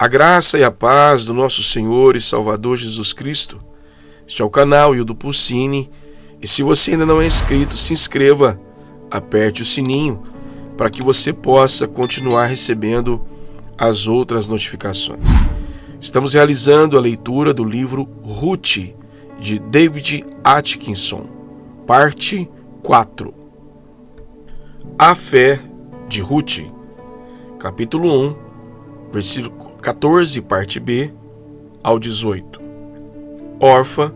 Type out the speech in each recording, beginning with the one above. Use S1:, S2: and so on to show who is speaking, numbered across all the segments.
S1: A graça e a paz do nosso Senhor e Salvador Jesus Cristo. Este é o canal Ildo Pulcini, e se você ainda não é inscrito, se inscreva, aperte o sininho para que você possa continuar recebendo as outras notificações. Estamos realizando a leitura do livro Ruth, de David Atkinson, parte 4. A fé de Ruth, capítulo 1, versículo 14, parte B, ao 18. Orfa,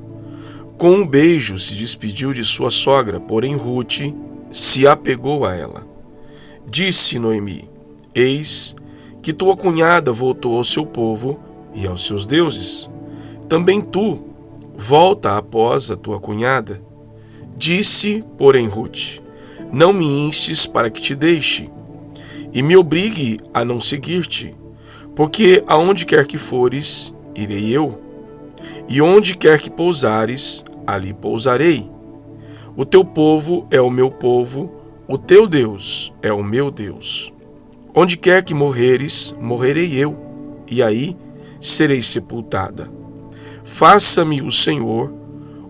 S1: com um beijo, se despediu de sua sogra, porém Ruth se apegou a ela. Disse Noemi: Eis que tua cunhada voltou ao seu povo e aos seus deuses. Também tu, volta após a tua cunhada. Disse, porém, Ruth: Não me instes para que te deixe, e me obrigue a não seguir-te, porque aonde quer que fores, irei eu, e onde quer que pousares, ali pousarei. O teu povo é o meu povo, o teu Deus é o meu Deus. Onde quer que morreres, morrerei eu, e aí serei sepultada. Faça-me o Senhor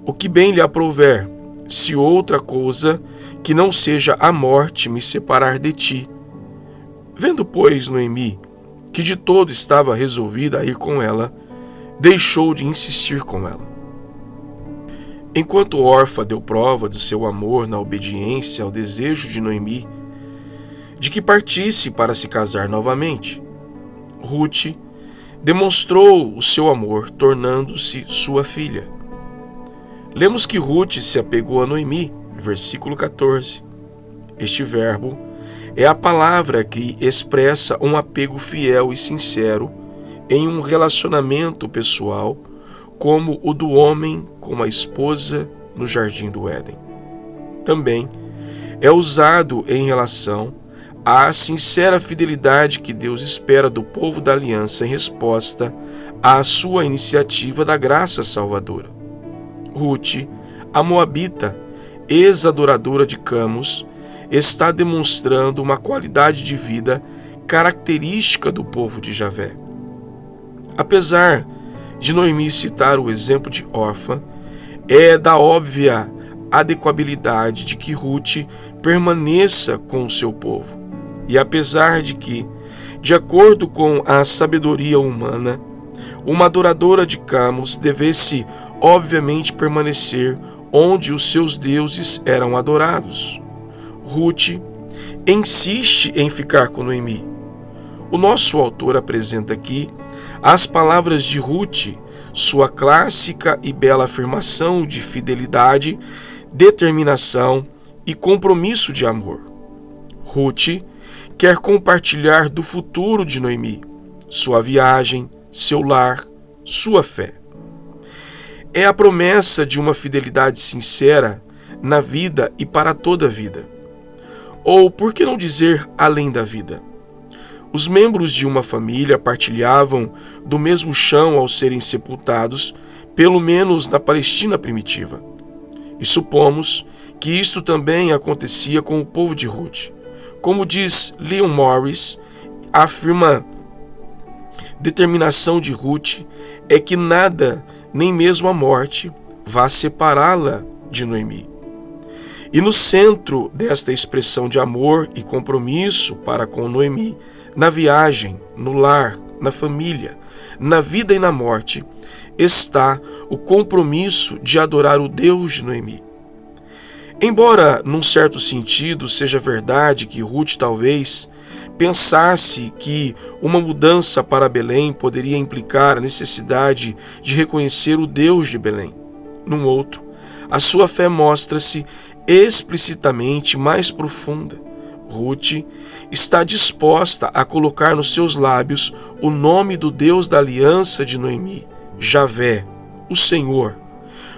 S1: o que bem lhe aprouver, se outra coisa que não seja a morte me separar de ti. Vendo, pois, Noemi, que de todo estava resolvida a ir com ela, deixou de insistir com ela. Enquanto Orfa deu prova do seu amor na obediência ao desejo de Noemi, de que partisse para se casar novamente, Ruth demonstrou o seu amor tornando-se sua filha. Lemos que Ruth se apegou a Noemi, versículo 14. Este verbo é a palavra que expressa um apego fiel e sincero em um relacionamento pessoal, como o do homem com a esposa no jardim do Éden. Também é usado em relação à sincera fidelidade que Deus espera do povo da aliança em resposta à sua iniciativa da graça salvadora. Ruth, a moabita, ex-adoradora de Camus, está demonstrando uma qualidade de vida característica do povo de Javé. Apesar de Noemi citar o exemplo de Orfa, é da óbvia adequabilidade de que Ruth permaneça com o seu povo. E apesar de que, de acordo com a sabedoria humana, uma adoradora de Camus devesse obviamente permanecer onde os seus deuses eram adorados, Ruth insiste em ficar com Noemi. O nosso autor apresenta aqui as palavras de Ruth, sua clássica e bela afirmação de fidelidade, determinação e compromisso de amor. Ruth quer compartilhar do futuro de Noemi, sua viagem, seu lar, sua fé. É a promessa de uma fidelidade sincera na vida e para toda a vida. Ou, por que não dizer, além da vida? Os membros de uma família partilhavam do mesmo chão ao serem sepultados, pelo menos na Palestina primitiva. E supomos que isto também acontecia com o povo de Ruth. Como diz Leon Morris, afirma determinação de Ruth é que nada, nem mesmo a morte, vá separá-la de Noemi. E no centro desta expressão de amor e compromisso para com Noemi, na viagem, no lar, na família, na vida e na morte, está o compromisso de adorar o Deus de Noemi. Embora, num certo sentido, seja verdade que Ruth talvez pensasse que uma mudança para Belém poderia implicar a necessidade de reconhecer o Deus de Belém, num outro, a sua fé mostra-se explicitamente mais profunda. Ruth está disposta a colocar nos seus lábios o nome do Deus da aliança de Noemi, Javé, o Senhor,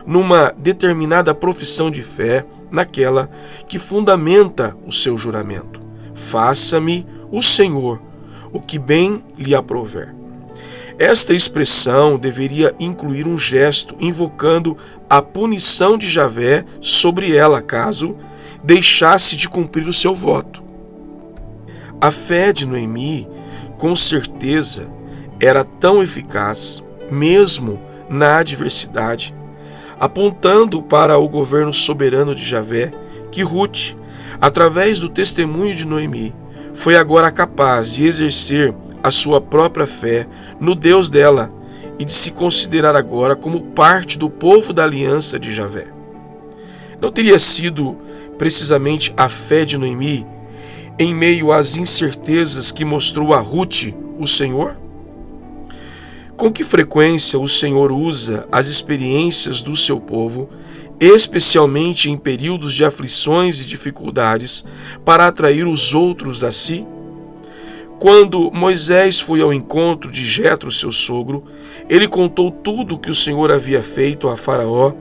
S1: numa determinada profissão de fé, naquela que fundamenta o seu juramento. Faça-me o Senhor o que bem lhe aprouver. Esta expressão deveria incluir um gesto invocando a punição de Javé sobre ela, caso deixasse de cumprir o seu voto. A fé de Noemi, com certeza, era tão eficaz, mesmo na adversidade, apontando para o governo soberano de Javé, que Ruth, através do testemunho de Noemi, foi agora capaz de exercer a sua própria fé no Deus dela e de se considerar agora como parte do povo da aliança de Javé. Não teria sido precisamente a fé de Noemi, em meio às incertezas, que mostrou a Ruth o Senhor? Com que frequência o Senhor usa as experiências do seu povo, especialmente em períodos de aflições e dificuldades, para atrair os outros a si? Quando Moisés foi ao encontro de Jetro, seu sogro, ele contou tudo o que o Senhor havia feito a Faraó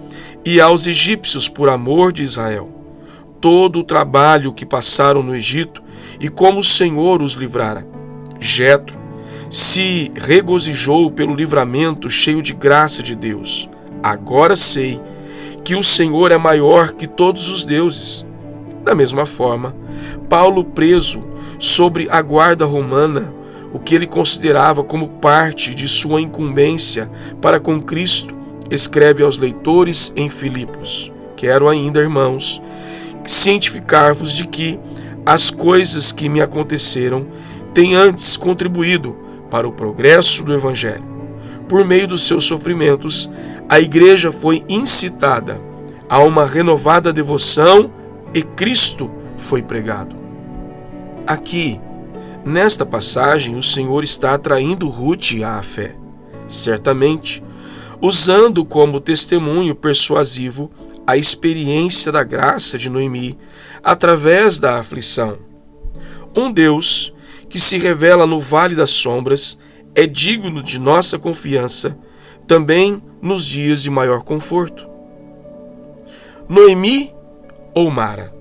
S1: e aos egípcios por amor de Israel, todo o trabalho que passaram no Egito e como o Senhor os livrara. Jetro se regozijou pelo livramento cheio de graça de Deus. Agora sei que o Senhor é maior que todos os deuses. Da mesma forma, Paulo, preso sobre a guarda romana, o que ele considerava como parte de sua incumbência para com Cristo, escreve aos leitores em Filipos: quero ainda, irmãos, cientificar-vos de que as coisas que me aconteceram têm antes contribuído para o progresso do Evangelho. Por meio dos seus sofrimentos, a igreja foi incitada a uma renovada devoção e Cristo foi pregado. Aqui, nesta passagem, o Senhor está atraindo Ruth à fé, certamente, usando como testemunho persuasivo a experiência da graça de Noemi através da aflição. Um Deus que se revela no vale das sombras é digno de nossa confiança também nos dias de maior conforto. Noemi ou Mara?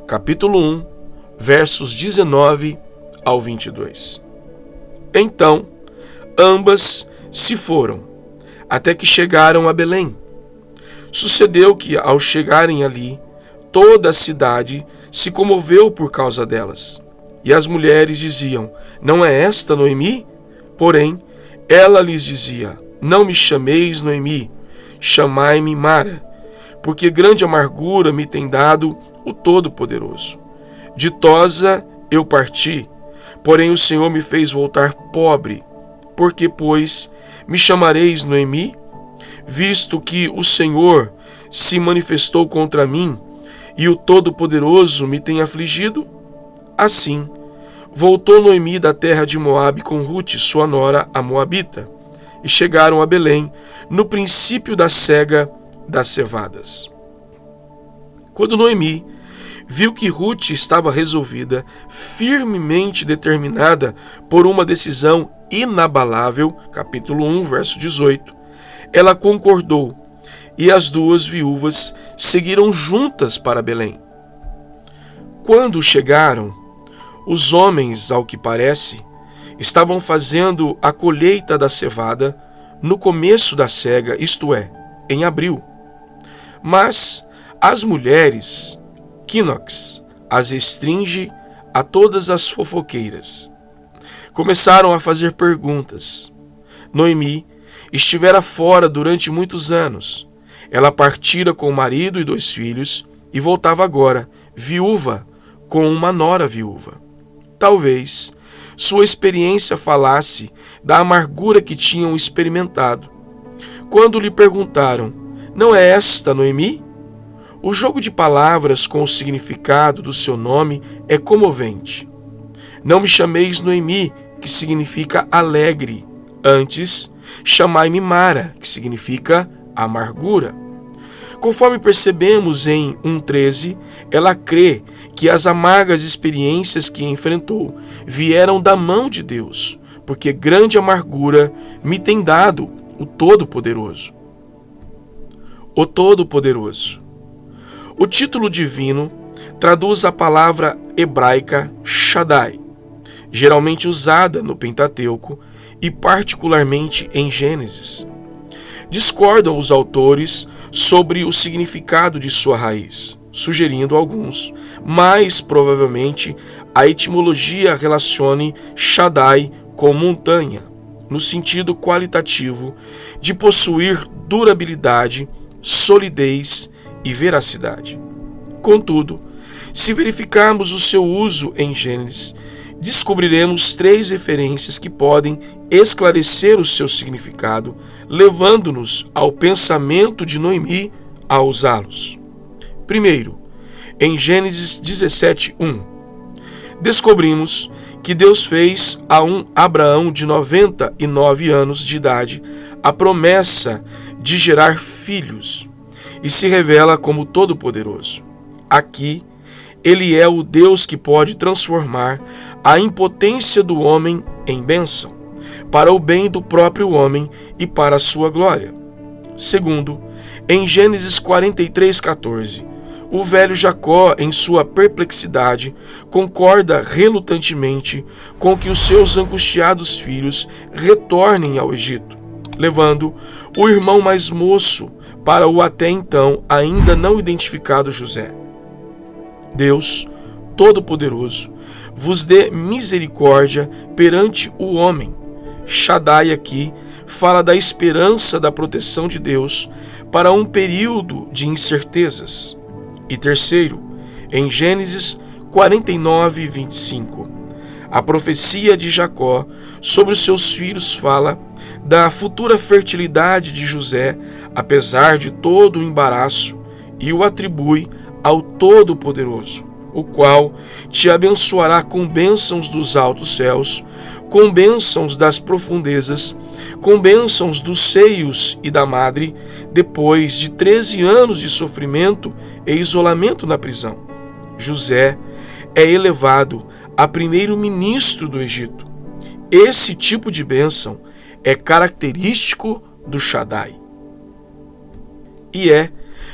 S1: Capítulo 1, versos 19 ao 22. Então, ambas se foram, até que chegaram a Belém. Sucedeu que, ao chegarem ali, toda a cidade se comoveu por causa delas. E as mulheres diziam: não é esta Noemi? Porém, ela lhes dizia: não me chameis Noemi, chamai-me Mara, porque grande amargura me tem dado o Todo-Poderoso. Ditosa eu parti, porém o Senhor me fez voltar pobre. Porque, pois, me chamareis Noemi, visto que o Senhor se manifestou contra mim e o Todo-Poderoso me tem afligido? Assim, voltou Noemi da terra de Moabe com Ruth, sua nora, a Moabita, e chegaram a Belém no princípio da cega das cevadas. Quando Noemi viu que Ruth estava resolvida, firmemente determinada por uma decisão inabalável, capítulo 1, verso 18, ela concordou, e as duas viúvas seguiram juntas para Belém. Quando chegaram, os homens, ao que parece, estavam fazendo a colheita da cevada no começo da cega, isto é, em abril. Mas as mulheres, Quinox, as restringe a todas as fofoqueiras. Começaram a fazer perguntas. Noemi estivera fora durante muitos anos. Ela partira com o marido e 2 filhos e voltava agora, viúva, com uma nora viúva. Talvez sua experiência falasse da amargura que tinham experimentado. Quando lhe perguntaram: não é esta Noemi? O jogo de palavras com o significado do seu nome é comovente. Não me chameis Noemi, que significa alegre. Antes, chamai-me Mara, que significa amargura. Conforme percebemos em 1,13, ela crê que as amargas experiências que enfrentou vieram da mão de Deus, porque grande amargura me tem dado o Todo-Poderoso. O Todo-Poderoso. O título divino traduz a palavra hebraica Shaddai, geralmente usada no Pentateuco e particularmente em Gênesis. Discordam os autores sobre o significado de sua raiz, sugerindo alguns, mas provavelmente a etimologia relacione Shaddai com montanha, no sentido qualitativo de possuir durabilidade, solidez e veracidade. Contudo, se verificarmos o seu uso em Gênesis, descobriremos 3 referências que podem esclarecer o seu significado, levando-nos ao pensamento de Noemi ao usá-los. Primeiro, em Gênesis 17:1, descobrimos que Deus fez a um Abraão de 99 anos de idade a promessa de gerar filhos e se revela como Todo-Poderoso. Aqui, Ele é o Deus que pode transformar a impotência do homem em bênção, para o bem do próprio homem e para a sua glória. Segundo, em Gênesis 43:14, o velho Jacó, em sua perplexidade, concorda relutantemente com que os seus angustiados filhos retornem ao Egito, levando o irmão mais moço para o até então ainda não identificado José. Deus, Todo-Poderoso, vos dê misericórdia perante o homem. Shaddai aqui fala da esperança da proteção de Deus para um período de incertezas. E terceiro, em Gênesis 49:25, a profecia de Jacó sobre os seus filhos fala da futura fertilidade de José, apesar de todo o embaraço, e o atribui ao Todo-Poderoso, o qual te abençoará com bênçãos dos altos céus, com bênçãos das profundezas, com bênçãos dos seios e da madre, depois de 13 anos de sofrimento e isolamento na prisão. José é elevado a primeiro-ministro do Egito. Esse tipo de bênção é característico do Shaddai. E é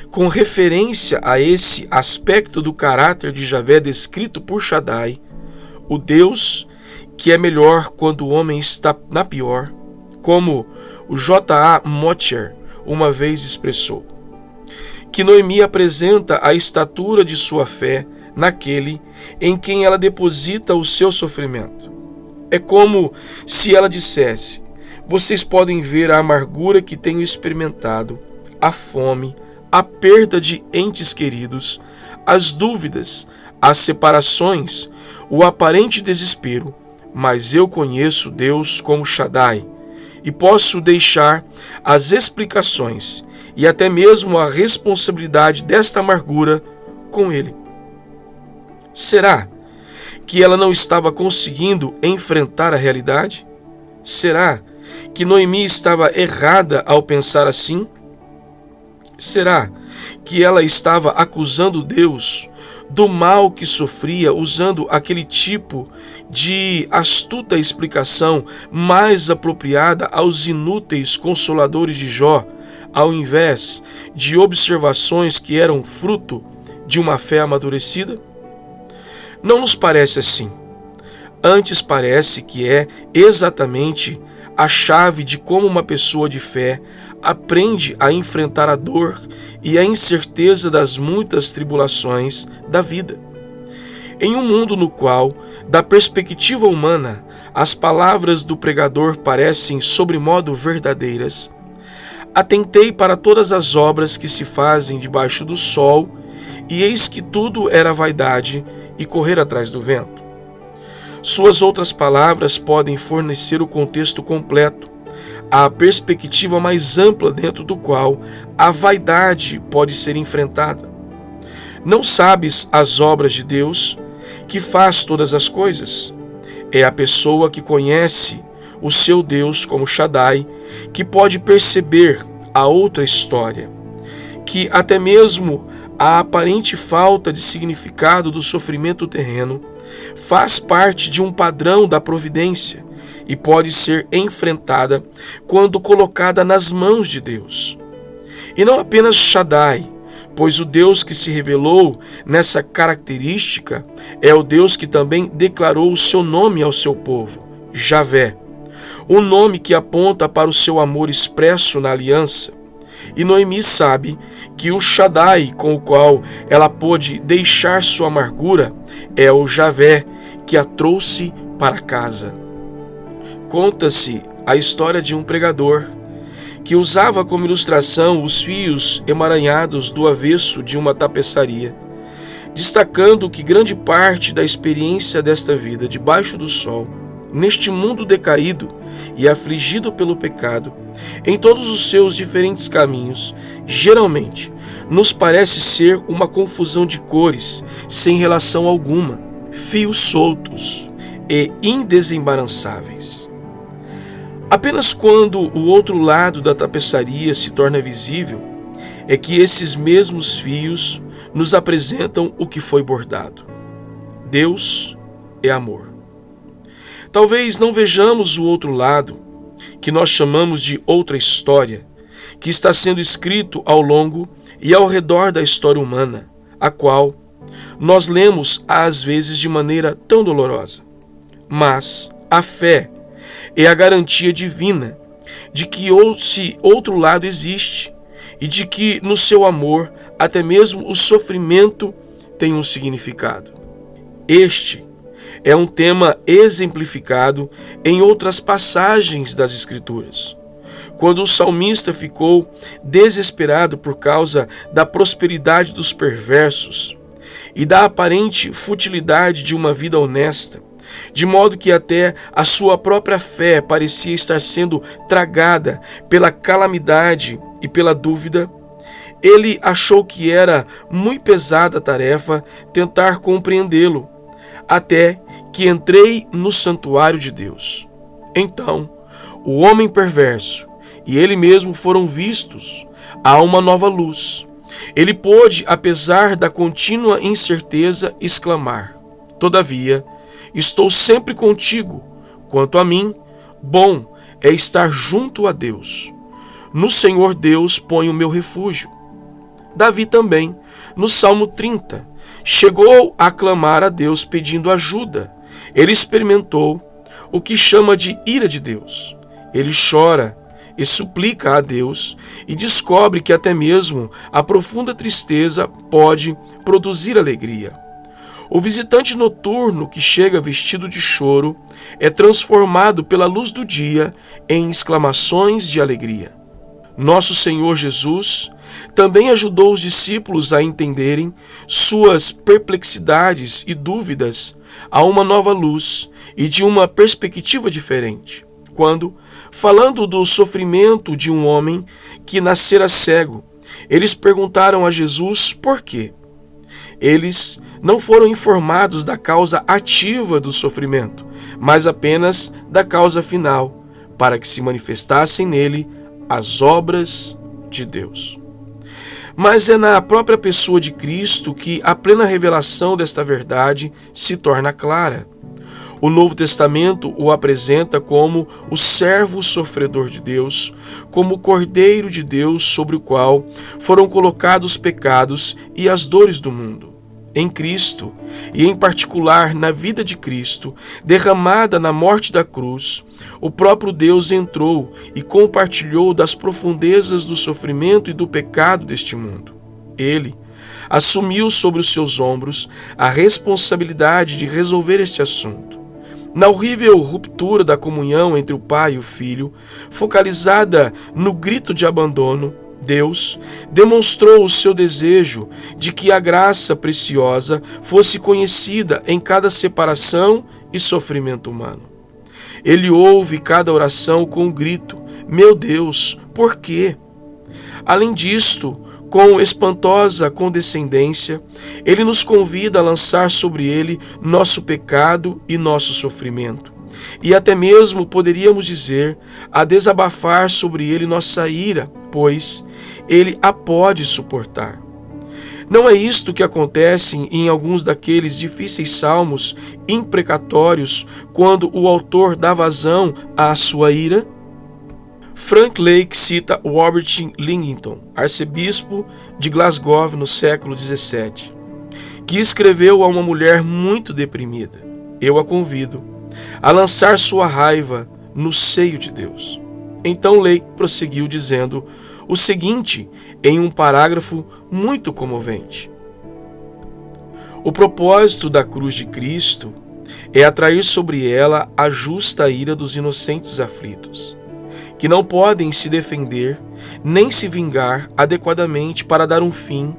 S1: com referência a esse aspecto do caráter de Javé descrito por Shaddai, o Deus que é melhor quando o homem está na pior, como o J.A. Motcher uma vez expressou, que Noemi apresenta a estatura de sua fé naquele em quem ela deposita o seu sofrimento. É como se ela dissesse: vocês podem ver a amargura que tenho experimentado, a fome, a perda de entes queridos, as dúvidas, as separações, o aparente desespero, mas eu conheço Deus como Shaddai e posso deixar as explicações e até mesmo a responsabilidade desta amargura com Ele. Será que ela não estava conseguindo enfrentar a realidade? Será que Noemi estava errada ao pensar assim? Será que ela estava acusando Deus do mal que sofria, usando aquele tipo de astuta explicação mais apropriada aos inúteis consoladores de Jó, ao invés de observações que eram fruto de uma fé amadurecida? Não nos parece assim. Antes parece que é exatamente a chave de como uma pessoa de fé aprende a enfrentar a dor e a incerteza das muitas tribulações da vida. Em um mundo no qual, da perspectiva humana, as palavras do pregador parecem sobremodo verdadeiras, atentei para todas as obras que se fazem debaixo do sol, e eis que tudo era vaidade e correr atrás do vento. Suas outras palavras podem fornecer o contexto completo, a perspectiva mais ampla dentro do qual a vaidade pode ser enfrentada. Não sabes as obras de Deus, que faz todas as coisas? É a pessoa que conhece o seu Deus como Shaddai, que pode perceber a outra história, que até mesmo a aparente falta de significado do sofrimento terreno faz parte de um padrão da providência e pode ser enfrentada quando colocada nas mãos de Deus. E não apenas Shaddai, pois o Deus que se revelou nessa característica é o Deus que também declarou o seu nome ao seu povo, Javé, um nome que aponta para o seu amor expresso na aliança. E Noemi sabe que o Shaddai com o qual ela pôde deixar sua amargura é o Javé que a trouxe para casa. Conta-se a história de um pregador que usava como ilustração os fios emaranhados do avesso de uma tapeçaria, destacando que grande parte da experiência desta vida debaixo do sol, neste mundo decaído e afligido pelo pecado, em todos os seus diferentes caminhos, geralmente nos parece ser uma confusão de cores sem relação alguma, fios soltos e indesembaraçáveis. Apenas quando o outro lado da tapeçaria se torna visível é que esses mesmos fios nos apresentam o que foi bordado. Deus é amor. Talvez não vejamos o outro lado, que nós chamamos de outra história, que está sendo escrito ao longo e ao redor da história humana, a qual nós lemos às vezes de maneira tão dolorosa. Mas a fé é a garantia divina de que esse outro lado existe e de que no seu amor até mesmo o sofrimento tem um significado. Este é um tema exemplificado em outras passagens das Escrituras. Quando o salmista ficou desesperado por causa da prosperidade dos perversos e da aparente futilidade de uma vida honesta, de modo que até a sua própria fé parecia estar sendo tragada pela calamidade e pela dúvida, ele achou que era muito pesada a tarefa tentar compreendê-lo, até que entrei no santuário de Deus. Então, o homem perverso e ele mesmo foram vistos a uma nova luz. Ele pôde, apesar da contínua incerteza, exclamar: Todavia, estou sempre contigo. Quanto a mim, bom é estar junto a Deus. No Senhor Deus ponho o meu refúgio. Davi também, no Salmo 30, chegou a clamar a Deus pedindo ajuda. Ele experimentou o que chama de ira de Deus. Ele chora e suplica a Deus e descobre que até mesmo a profunda tristeza pode produzir alegria. O visitante noturno que chega vestido de choro é transformado pela luz do dia em exclamações de alegria. Nosso Senhor Jesus também ajudou os discípulos a entenderem suas perplexidades e dúvidas a uma nova luz e de uma perspectiva diferente, quando, falando do sofrimento de um homem que nascera cego, eles perguntaram a Jesus por quê. Eles não foram informados da causa ativa do sofrimento, mas apenas da causa final, para que se manifestassem nele as obras de Deus. Mas é na própria pessoa de Cristo que a plena revelação desta verdade se torna clara. O Novo Testamento o apresenta como o servo sofredor de Deus, como o Cordeiro de Deus sobre o qual foram colocados os pecados e as dores do mundo. Em Cristo, e em particular na vida de Cristo, derramada na morte da cruz, o próprio Deus entrou e compartilhou das profundezas do sofrimento e do pecado deste mundo. Ele assumiu sobre os seus ombros a responsabilidade de resolver este assunto. Na horrível ruptura da comunhão entre o Pai e o Filho, focalizada no grito de abandono, Deus demonstrou o seu desejo de que a graça preciosa fosse conhecida em cada separação e sofrimento humano. Ele ouve cada oração com um grito: Meu Deus, por quê? Além disto, com espantosa condescendência, ele nos convida a lançar sobre ele nosso pecado e nosso sofrimento. E até mesmo, poderíamos dizer, a desabafar sobre ele nossa ira, pois ele a pode suportar. Não é isto que acontece em alguns daqueles difíceis salmos imprecatórios quando o autor dá vazão à sua ira? Frank Lake cita Robert Lidington, arcebispo de Glasgow no século XVII, que escreveu a uma mulher muito deprimida: Eu a convido a lançar sua raiva no seio de Deus. Então Lake prosseguiu dizendo o seguinte em um parágrafo muito comovente: O propósito da cruz de Cristo é atrair sobre ela a justa ira dos inocentes aflitos, que não podem se defender nem se vingar adequadamente para dar um fim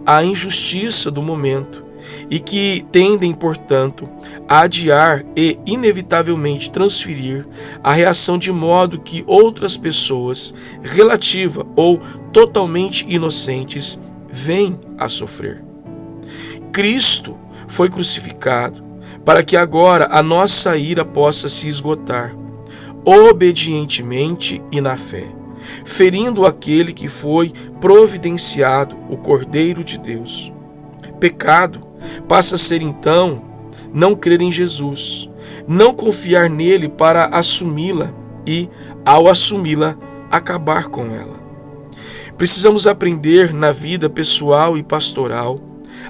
S1: à injustiça do momento e que tendem, portanto, a adiar e inevitavelmente transferir a reação de modo que outras pessoas, relativa ou totalmente inocentes, vêm a sofrer. Cristo foi crucificado para que agora a nossa ira possa se esgotar, obedientemente e na fé, ferindo aquele que foi providenciado, o Cordeiro de Deus. Pecado passa a ser então não crer em Jesus, não confiar nele para assumi-la e, ao assumi-la, acabar com ela. Precisamos aprender na vida pessoal e pastoral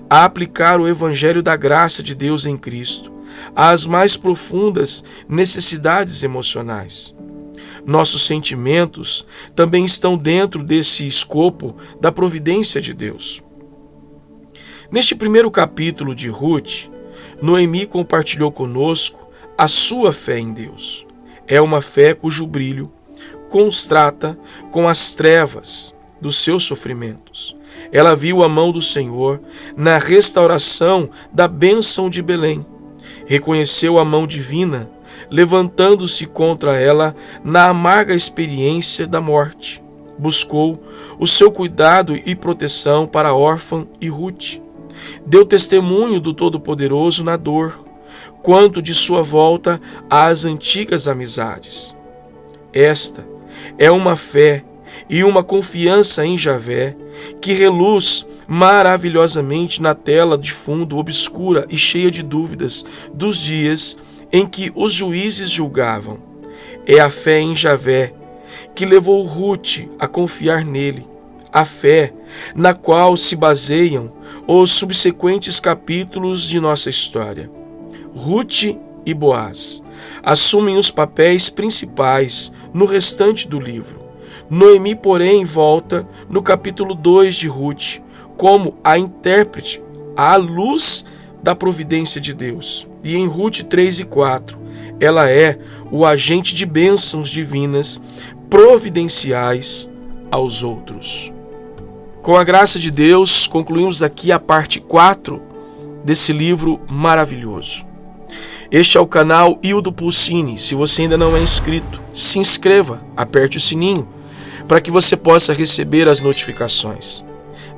S1: a aplicar o Evangelho da graça de Deus em Cristo às mais profundas necessidades emocionais. Nossos sentimentos também estão dentro desse escopo da providência de Deus. Neste primeiro capítulo de Ruth, Noemi compartilhou conosco a sua fé em Deus. É uma fé cujo brilho contrasta com as trevas dos seus sofrimentos. Ela viu a mão do Senhor na restauração da bênção de Belém. Reconheceu a mão divina, levantando-se contra ela na amarga experiência da morte. Buscou o seu cuidado e proteção para a órfã e Ruth. Deu testemunho do Todo-Poderoso na dor, quanto de sua volta às antigas amizades. Esta é uma fé e uma confiança em Javé que reluz maravilhosamente na tela de fundo obscura e cheia de dúvidas dos dias em que os juízes julgavam. É a fé em Javé que levou Ruth a confiar nele, a fé na qual se baseiam os subsequentes capítulos de nossa história. Ruth e Boaz assumem os papéis principais no restante do livro. Noemi, porém, volta no capítulo 2 de Ruth como a intérprete à luz da providência de Deus. E em Ruth 3 e 4, ela é o agente de bênçãos divinas providenciais aos outros. Com a graça de Deus, concluímos aqui a parte 4 desse livro maravilhoso. Este é o canal Hildo Pulcini. Se você ainda não é inscrito, se inscreva, aperte o sininho, para que você possa receber as notificações.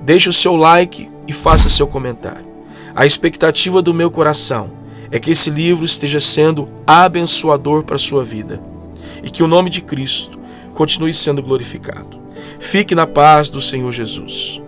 S1: Deixe o seu like e faça seu comentário. A expectativa do meu coração é que esse livro esteja sendo abençoador para a sua vida e que o nome de Cristo continue sendo glorificado. Fique na paz do Senhor Jesus.